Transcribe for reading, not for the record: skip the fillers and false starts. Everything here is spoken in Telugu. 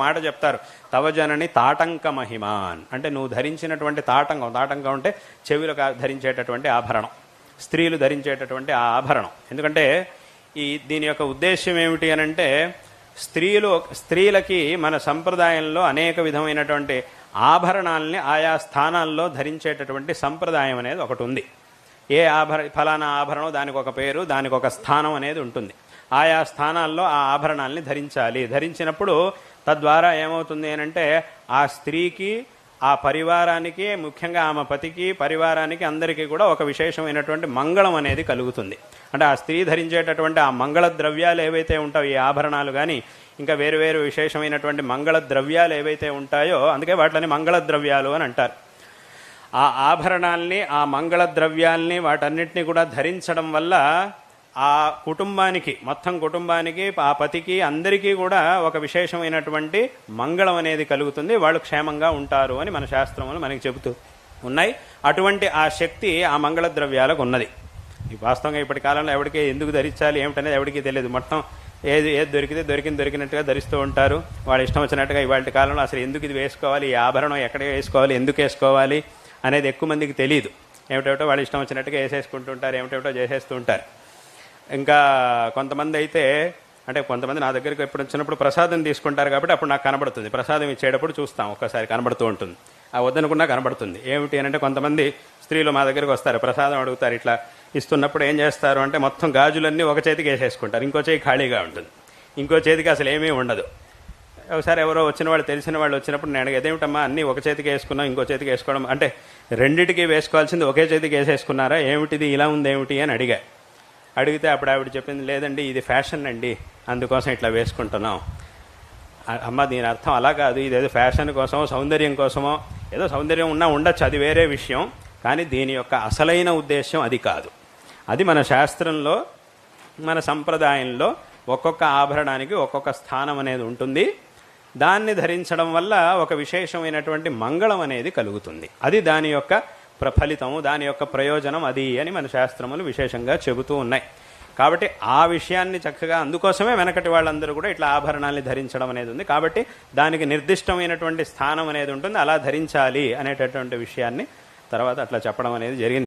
మాట చెప్తారు, తవ జనని తాటంక మహిమాన్ అంటే నువ్వు ధరించినటువంటి తాటంకం అంటే చెవిలో ధరించేటటువంటి ఆభరణం, స్త్రీలు ధరించేటటువంటి ఆ ఆభరణం. ఎందుకంటే దీని యొక్క ఉద్దేశ్యం ఏమిటి అని అంటే స్త్రీలకి మన సంప్రదాయంలో అనేక విధమైనటువంటి ఆభరణాలని ఆయా స్థానాల్లో ధరించేటటువంటి సంప్రదాయం అనేది ఒకటి ఉంది. ఏ ఫలానా ఆభరణం దానికి ఒక పేరు, దానికి ఒక స్థానం అనేది ఉంటుంది. ఆయా స్థానాల్లో ఆ ఆభరణాలని ధరించాలి. ధరించినప్పుడు తద్వారా ఏమవుతుంది అని అంటే ఆ స్త్రీకి, ఆ పరివారానికి, ముఖ్యంగా ఆమె పతికి, పరివారానికి అందరికీ కూడా ఒక విశేషమైనటువంటి మంగళం అనేది కలుగుతుంది. అంటే ఆ స్త్రీ ధరించేటటువంటి ఆ మంగళ ద్రవ్యాలు ఏవైతే ఉంటాయో, ఈ ఆభరణాలు కానీ ఇంకా వేరు వేరు విశేషమైనటువంటి మంగళ ద్రవ్యాలు ఏవైతే ఉంటాయో, అందుకే వాటిని మంగళ ద్రవ్యాలు అని అంటారు. ఆ ఆభరణాల్ని, ఆ మంగళ ద్రవ్యాల్ని, వాటన్నిటినీ కూడా ధరించడం వల్ల ఆ కుటుంబానికి, మొత్తం కుటుంబానికి, ఆ పతికి, అందరికీ కూడా ఒక విశేషమైనటువంటి మంగళం అనేది కలుగుతుంది. వాళ్ళు క్షేమంగా ఉంటారు అని మన శాస్త్రములు మనకి చెబుతూ ఉన్నాయి. అటువంటి ఆ శక్తి ఆ మంగళ ద్రవ్యాలకు ఉన్నది. వాస్తవంగా ఇప్పటి కాలంలో ఎవరికి ఎందుకు ధరించాలి ఏమిటనేది ఎవరికి తెలియదు. మొత్తం ఏది దొరికితే దొరికినట్టుగా ధరిస్తూ ఉంటారు. వాళ్ళు ఇష్టం వచ్చినట్టుగా. ఇవాళ కాలంలో అసలు ఎందుకు ఇది వేసుకోవాలి, ఈ ఆభరణం ఎక్కడ వేసుకోవాలి, ఎందుకు వేసుకోవాలి అనేది ఎక్కువ మందికి తెలియదు. ఏమిటేమిటో వాళ్ళు ఇష్టం వచ్చినట్టుగా వేసేసుకుంటుంటారు, ఏమిటేమిటో చేసేస్తూ ఉంటారు. ఇంకా కొంతమంది అయితే, అంటే కొంతమంది నా దగ్గరికి ఎప్పుడు వచ్చినప్పుడు ప్రసాదం తీసుకుంటారు కాబట్టి అప్పుడు నాకు కనబడుతుంది. ప్రసాదం ఇచ్చేటప్పుడు చూస్తాం, ఒక్కసారి కనబడుతూ ఉంటుంది. ఆ వద్దనుకున్నా కనబడుతుంది. ఏమిటి అని అంటే కొంతమంది స్త్రీలు మా దగ్గరికి వస్తారు, ప్రసాదం అడుగుతారు. ఇట్లా ఇస్తున్నప్పుడు ఏం చేస్తారు అంటే మొత్తం గాజులన్నీ ఒక చేతికి వేసేసుకుంటారు, ఇంకో చేయి ఖాళీగా ఉంటుంది, ఇంకో చేతికి అసలు ఏమీ ఉండదు. ఒకసారి ఎవరో వచ్చిన వాళ్ళు, తెలిసిన వాళ్ళు వచ్చినప్పుడు నేను అడిగి, అదేమిటమ్మా అన్నీ ఒక చేతికి వేసుకున్నాం, ఇంకో చేతికి వేసుకోవడం అంటే రెండింటికి వేసుకోవాల్సింది ఒకే చేతికి వేసేసుకున్నారా, ఏమిటిది ఇలా ఉంది ఏమిటి అని అడిగితే అప్పుడు ఆవిడ చెప్పింది, లేదండి ఇది ఫ్యాషన్ అండి, అందుకోసం ఇట్లా వేసుకుంటున్నాం. అమ్మ దీని అర్థం అలా కాదు, ఇదేదో ఫ్యాషన్ కోసమో సౌందర్యం కోసమో, ఏదో సౌందర్యం ఉన్నా ఉండొచ్చు, అది వేరే విషయం. కానీ దీని యొక్క అసలైన ఉద్దేశం అది కాదు. అది మన శాస్త్రంలో, మన సంప్రదాయంలో ఒక్కొక్క ఆభరణానికి ఒక్కొక్క స్థానం అనేది ఉంటుంది. దాన్ని ధరించడం వల్ల ఒక విశేషమైనటువంటి మంగళం అనేది కలుగుతుంది. అది దాని యొక్క ఫలితము, దాని యొక్క ప్రయోజనం అది అని మన శాస్త్రములు విశేషంగా చెబుతూ ఉన్నాయి. కాబట్టి ఆ విషయాన్ని చక్కగా, అందుకోసమే వెనకటి వాళ్ళందరూ కూడా ఇట్లా ఆభరణాన్ని ధరించడం అనేది ఉంది. కాబట్టి దానికి నిర్దిష్టమైనటువంటి స్థానం అనేది ఉంటుంది, అలా ధరించాలి అనేటటువంటి విషయాన్ని తర్వాత అట్లా చెప్పడం అనేది జరిగింది.